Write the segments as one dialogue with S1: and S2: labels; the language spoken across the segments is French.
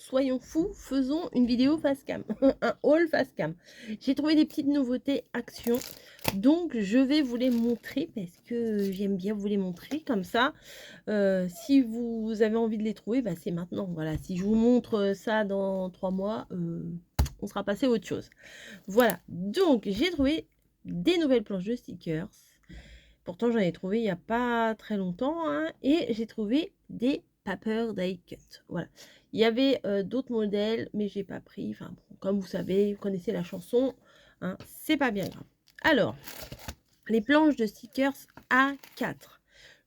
S1: soyons fous, faisons une vidéo face cam, un haul face cam. J'ai trouvé des petites nouveautés Action, donc je vais vous les montrer parce que j'aime bien vous les montrer comme ça. Si vous avez envie de les trouver, bah, c'est maintenant. Voilà, si je vous montre ça dans 3 mois, on sera passé à autre chose. Voilà, donc j'ai trouvé des nouvelles planches de stickers. Pourtant, j'en ai trouvé il n'y a pas très longtemps, hein, et j'ai trouvé des paper die cut. Voilà. Il y avait d'autres modèles, mais j'ai pas pris. Enfin, bon, comme vous savez, vous connaissez la chanson, hein, c'est pas bien grave. Alors, les planches de stickers A4.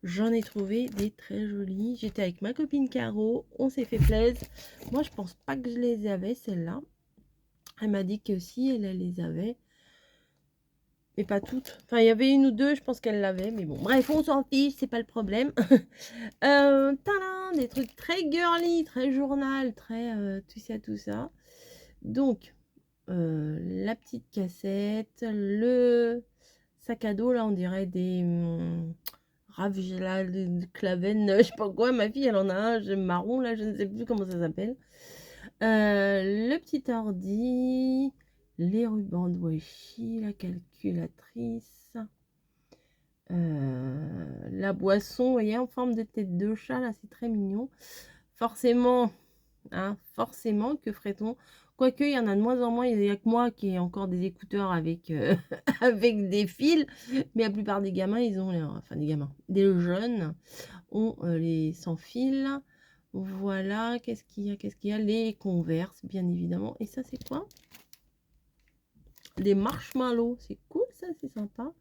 S1: J'en ai trouvé des très jolies. J'étais avec ma copine Caro, on s'est fait plaisir. Moi, je pense pas que je les avais, celles-là. Elle m'a dit que si, elle les avait. Mais pas toutes. Enfin, il y avait une ou deux, je pense qu'elle l'avait. Mais bon, bref, on s'en fiche, c'est pas le problème. Tadam, des trucs très girly, très journal, très tout ça, tout ça. Donc, la petite cassette, le sac à dos, là, on dirait des Ravgela, de Claven, je sais pas quoi. Ma fille, elle en a un marron, là, je ne sais plus comment ça s'appelle. Le petit ordi, les rubans de washi, la calculatrice, la boisson, vous voyez, en forme de tête de chat, là, c'est très mignon. Forcément, hein, forcément, que ferait-on? Quoique, il y en a de moins en moins, il n'y a que moi qui ai encore des écouteurs avec, avec des fils, mais la plupart des gamins, ils ont, enfin des gamins, des jeunes ont les sans fil. Voilà, qu'est-ce qu'il y a? Qu'est-ce qu'il y a? Les Converse, bien évidemment. Et ça, c'est quoi? Les marshmallows. C'est cool, ça, c'est sympa.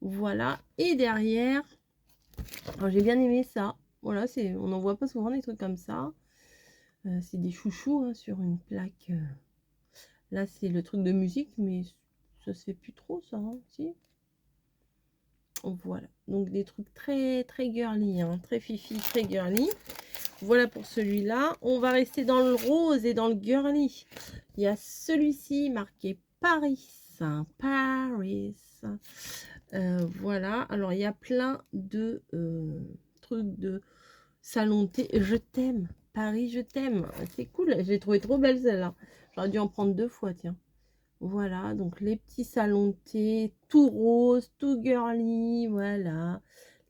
S1: Voilà. Et derrière, j'ai bien aimé ça. Voilà, on n'en voit pas souvent des trucs comme ça. C'est des chouchous, hein, sur une plaque. Là, c'est le truc de musique, mais ça se fait plus trop, ça, hein, si. Voilà. Donc, des trucs très, très girly, hein, très fifi, très girly. Voilà pour celui-là. On va rester dans le rose et dans le girly. Il y a celui-ci marqué Paris. Paris. Voilà. Alors, il y a plein de trucs de salon thé. Je t'aime. Paris, je t'aime. C'est cool. J'ai trouvé trop belle celle-là. J'aurais dû en prendre 2 fois, tiens. Voilà. Donc, les petits salons de thé, tout rose, tout girly. Voilà.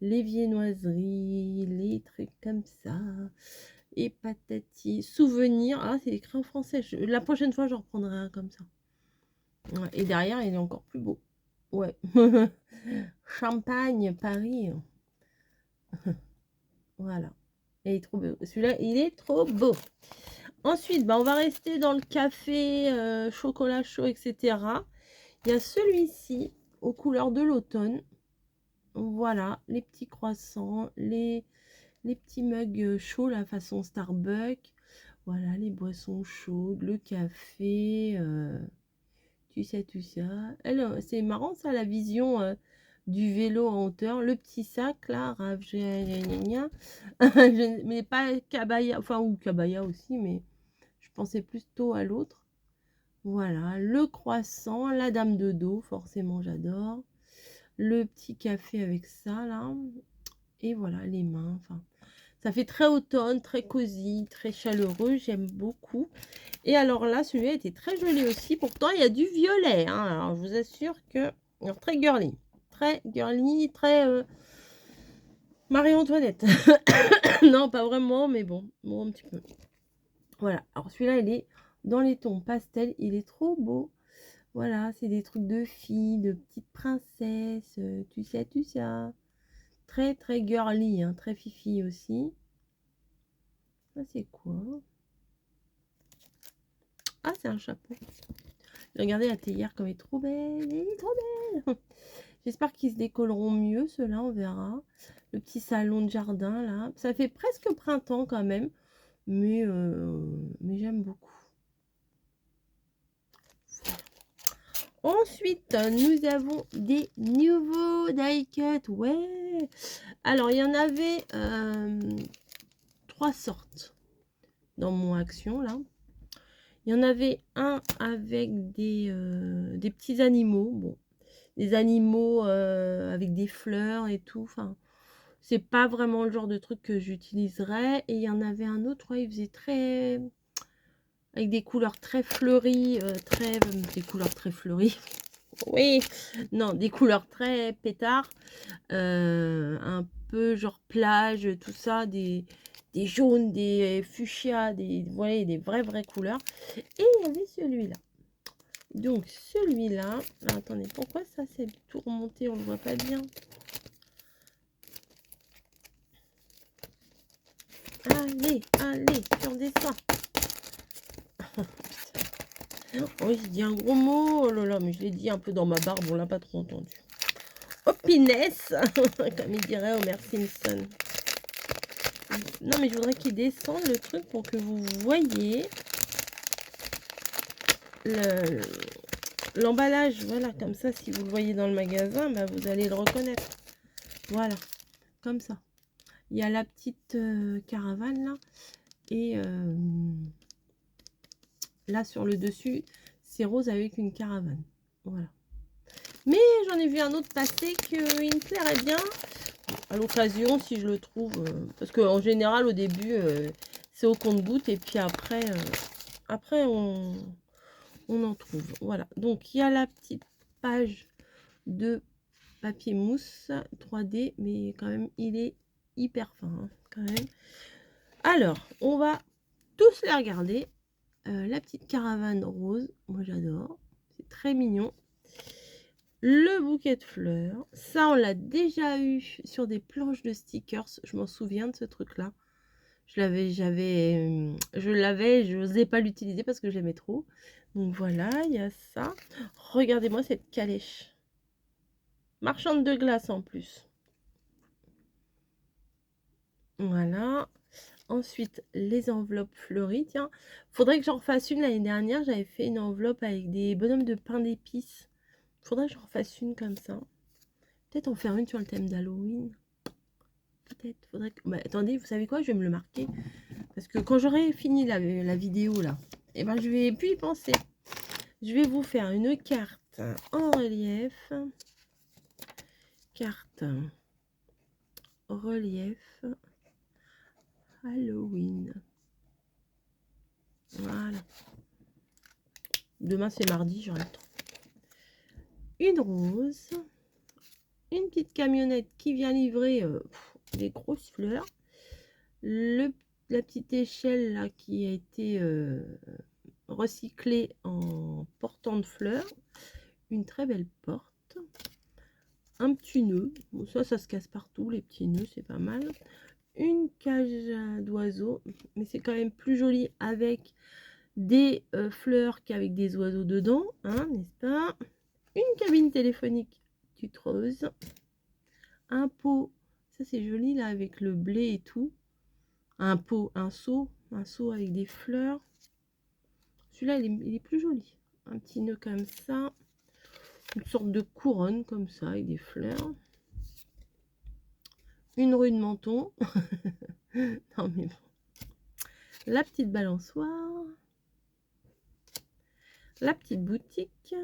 S1: Les viennoiseries, les trucs comme ça. Et patati. Souvenir. Ah, c'est écrit en français. La prochaine fois, je reprendrai un comme ça. Ouais, et derrière, il est encore plus beau. Ouais. Champagne, Paris. Voilà. Il est trop beau. Celui-là, il est trop beau. Ensuite, bah, on va rester dans le café, chocolat chaud, etc. Il y a celui-ci, aux couleurs de l'automne. Voilà, les petits croissants, les petits mugs chauds, la façon Starbucks. Voilà, les boissons chaudes, le café, tu sais, tout ça. C'est marrant, ça, la vision du vélo en hauteur. Le petit sac, là, mais pas Cabaya, enfin, ou Cabaya aussi, mais je pensais plutôt à l'autre. Voilà, le croissant, la dame de dos, forcément, j'adore. Le petit café avec ça, là. Et voilà, les mains, enfin... Ça fait très automne, très cosy, très chaleureux, j'aime beaucoup. Et alors là, celui-là était très joli aussi. Pourtant, il y a du violet, hein. Alors, je vous assure que... Alors, très girly. Très girly, très... Marie-Antoinette. Non, pas vraiment, mais bon. Bon, un petit peu. Voilà. Alors, celui-là, il est dans les tons pastel. Il est trop beau. Voilà, c'est des trucs de filles, de petites princesses. Tu sais, tu sais. Très, très girly, hein. Très fifi aussi. Ça, c'est quoi? Ah, c'est un chapeau. Regardez la théière comme elle est trop belle. Elle est trop belle. J'espère qu'ils se décolleront mieux, ceux-là, on verra. Le petit salon de jardin, là. Ça fait presque printemps quand même. Mais j'aime beaucoup. Ensuite, nous avons des nouveaux die cut. Ouais. Alors, il y en avait 3 sortes dans mon action, là. Il y en avait un avec des petits animaux. Bon, des animaux avec des fleurs et tout. Enfin, c'est pas vraiment le genre de truc que j'utiliserais. Et il y en avait un autre, ouais, il faisait très avec des couleurs très fleuries, des couleurs très fleuries. Oui, non, des couleurs très pétard, un peu genre plage, tout ça, des jaunes, des fuchsias, des, vous voyez, des vraies couleurs. Et il y avait celui-là. Donc celui-là, attendez, pourquoi ça s'est tout remonté, on ne le voit pas bien. Allez, tu redescends. Oh, j'ai dit un gros mot. Oh là là, mais je l'ai dit un peu dans ma barbe, on l'a pas trop entendu. Oh, pinesse comme il dirait Homer Simpson. Non, mais je voudrais qu'il descende le truc pour que vous voyez l'emballage. Voilà, comme ça, si vous le voyez dans le magasin, bah, vous allez le reconnaître. Voilà, comme ça. Il y a la petite caravane là. Et là, sur le dessus, c'est rose avec une caravane. Voilà. Mais j'en ai vu un autre passer qu'il me plairait bien. À l'occasion, si je le trouve. Parce qu'en général, au début, c'est au compte-gouttes. Et puis après on en trouve. Voilà. Donc, il y a la petite page de papier mousse 3D. Mais quand même, il est hyper fin. Hein, quand même. Alors, on va tous les regarder. La petite caravane rose. Moi, j'adore. C'est très mignon. Le bouquet de fleurs, ça on l'a déjà eu sur des planches de stickers, je m'en souviens de ce truc là. Je n'osais pas l'utiliser parce que j'aimais trop. Donc voilà, il y a ça. Regardez-moi cette calèche. Marchande de glace en plus. Voilà. Ensuite, les enveloppes fleuries. Tiens, faudrait que j'en refasse une l'année dernière. J'avais fait une enveloppe avec des bonhommes de pain d'épices. Faudrait que j'en refasse une comme ça. Peut-être en faire une sur le thème d'Halloween. Peut-être, faudrait que... Bah, attendez, vous savez quoi? Je vais me le marquer. Parce que quand j'aurai fini la vidéo, là, et ben, je vais plus y penser. Je vais vous faire une carte en relief. Carte relief Halloween. Voilà. Demain, c'est mardi, j'aurai le temps. Une rose. Une petite camionnette qui vient livrer des grosses fleurs. La petite échelle là qui a été recyclée en portant de fleurs. Une très belle porte. Un petit nœud. Bon, ça se casse partout, les petits nœuds, c'est pas mal. Une cage d'oiseaux, mais c'est quand même plus joli avec des fleurs qu'avec des oiseaux dedans, hein, n'est-ce pas? Une cabine téléphonique toute rose. Un pot, ça c'est joli là avec le blé et tout. Un pot, un seau avec des fleurs. Celui-là il est plus joli. Un petit nœud comme ça. Une sorte de couronne comme ça avec des fleurs. Une rue de menton. Non mais bon. La petite balançoire. La petite boutique.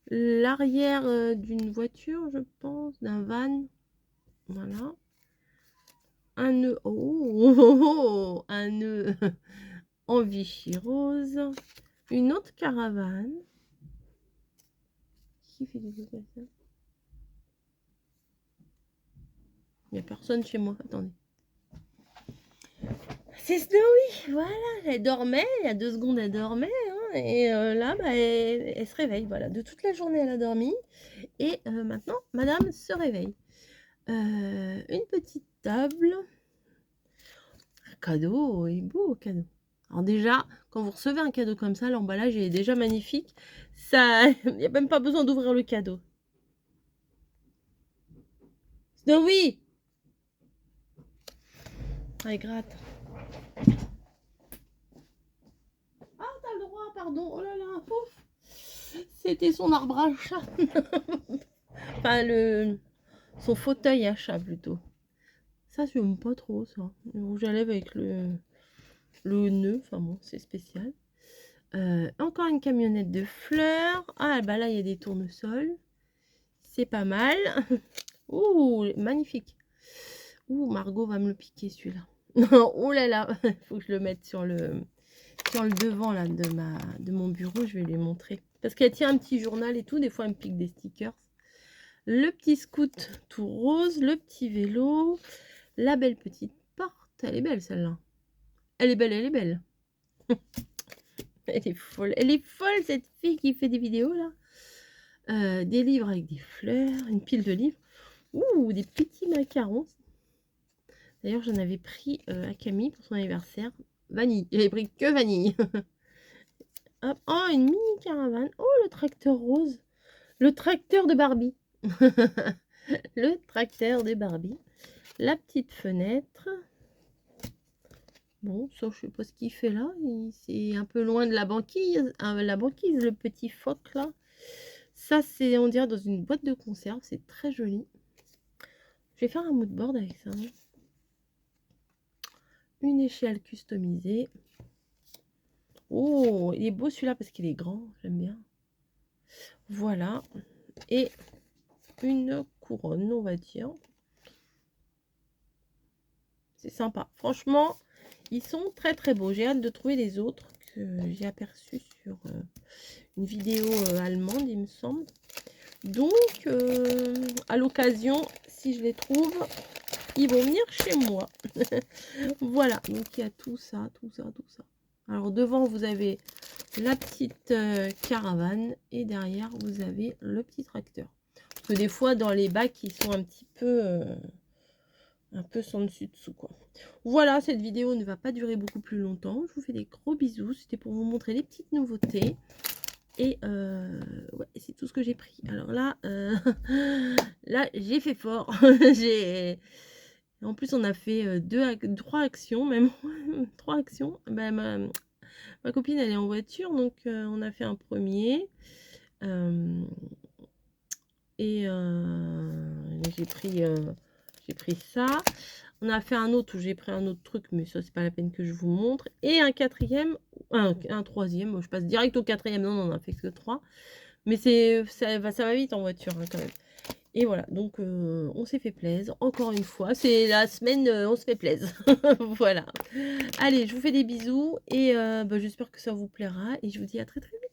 S1: L'arrière d'une voiture, je pense, d'un van. Voilà. Un nœud. Oh, un nœud en Vichy rose. Une autre caravane. Qui fait des trucs comme ça? Il n'y a personne chez moi. Attendez. C'est Snowy, voilà, elle dormait, il y a 2 secondes elle dormait, hein, et là bah, elle se réveille, voilà, de toute la journée elle a dormi, et maintenant madame se réveille. Une petite table, un cadeau, il est beau cadeau. Alors déjà, quand vous recevez un cadeau comme ça, l'emballage est déjà magnifique, ça, il n'y a même pas besoin d'ouvrir le cadeau. Snowy, allez gratte. Pardon, oh là là, pouf, c'était son arbre à chat. Enfin, son fauteuil à chat plutôt. Ça, je n'aime pas trop ça. Le rouge à lèvres avec le nœud, enfin bon, c'est spécial. Encore une camionnette de fleurs. Ah, bah là, il y a des tournesols. C'est pas mal. Ouh, magnifique. Ouh, Margot va me le piquer celui-là. Oh là là, faut que je le mette sur le... Sur le devant là de mon bureau, je vais les montrer. Parce qu'elle tient un petit journal et tout, des fois elle me pique des stickers. Le petit scout tout rose, le petit vélo, la belle petite porte. Elle est belle celle-là. Elle est belle, elle est belle. Elle est folle cette fille qui fait des vidéos là. Des livres avec des fleurs, une pile de livres. Ouh, des petits macarons. D'ailleurs, j'en avais pris à Camille pour son anniversaire. Vanille. J'avais pris que vanille. Hop. Oh, une mini caravane. Oh, le tracteur rose. Le tracteur de Barbie. Le tracteur de Barbie. La petite fenêtre. Bon, ça, je sais pas ce qu'il fait là. C'est un peu loin de la banquise. Le petit phoque là. Ça, c'est, on dirait, dans une boîte de conserve. C'est très joli. Je vais faire un mood board avec ça. Une échelle customisée. Oh, il est beau celui-là parce qu'il est grand. J'aime bien. Voilà. Et une couronne, on va dire. C'est sympa. Franchement, ils sont très très beaux. J'ai hâte de trouver les autres que j'ai aperçus sur une vidéo allemande, il me semble. Donc, à l'occasion, si je les trouve, ils vont venir chez moi. Voilà, donc il y a tout ça, tout ça, tout ça. Alors, devant, vous avez la petite caravane et derrière, vous avez le petit tracteur. Parce que des fois, dans les bacs, ils sont un peu sans dessus-dessous, quoi. Voilà, cette vidéo ne va pas durer beaucoup plus longtemps. Je vous fais des gros bisous. C'était pour vous montrer les petites nouveautés. Et ouais, c'est tout ce que j'ai pris. Alors là, là j'ai fait fort. En plus, on a fait 3 actions, même 3 actions. Ben, ma copine, elle est en voiture, donc on a fait un premier. Et j'ai pris ça. On a fait un autre où j'ai pris un autre truc, mais ça, c'est pas la peine que je vous montre. Et un quatrième, un troisième. Je passe direct au quatrième. Non, on a fait que 3. Mais ça va vite en voiture, hein, quand même. Et voilà, donc on s'est fait plaisir. Encore une fois, c'est la semaine, on se fait plaisir. Voilà. Allez, je vous fais des bisous. Et bah, j'espère que ça vous plaira. Et je vous dis à très très vite.